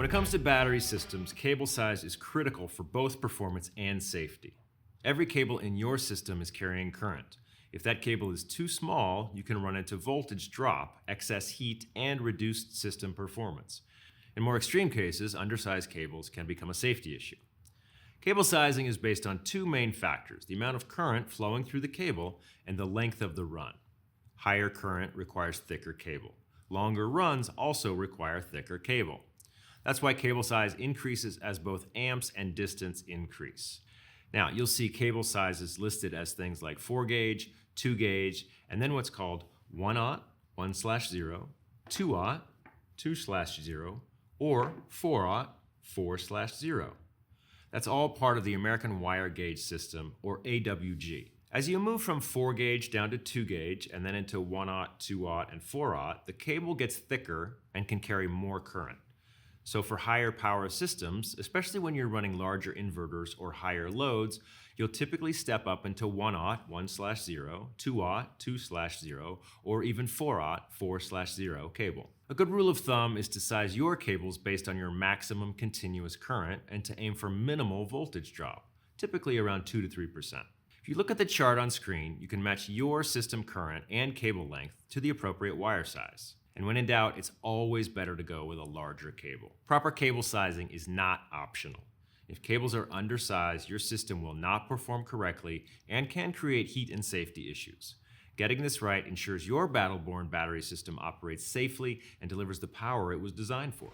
When it comes to battery systems, cable size is critical for both performance and safety. Every cable in your system is carrying current. If that cable is too small, you can run into voltage drop, excess heat, and reduced system performance. In more extreme cases, undersized cables can become a safety issue. Cable sizing is based on two main factors: the amount of current flowing through the cable and the length of the run. Higher current requires thicker cable. Longer runs also require thicker cable. That's why cable size increases as both amps and distance increase. Now, you'll see cable sizes listed as things like 4-gauge, 2-gauge, and then what's called 1-aught, 1/0, 2-aught, 2/0, or 4-aught, 4/0. That's all part of the American Wire Gauge System, or AWG. As you move from 4-gauge down to 2-gauge and then into 1-aught, 2-aught, and 4-aught, the cable gets thicker and can carry more current. So for higher power systems, especially when you're running larger inverters or higher loads, you'll typically step up into 1-aught, 1/0, 2-aught, 2/0, or even 4-aught, 4/0 cable. A good rule of thumb is to size your cables based on your maximum continuous current and to aim for minimal voltage drop, typically around 2 to 3%. If you look at the chart on screen, you can match your system current and cable length to the appropriate wire size. And when in doubt, it's always better to go with a larger cable. Proper cable sizing is not optional. If cables are undersized, your system will not perform correctly and can create heat and safety issues. Getting this right ensures your Battle-Born battery system operates safely and delivers the power it was designed for.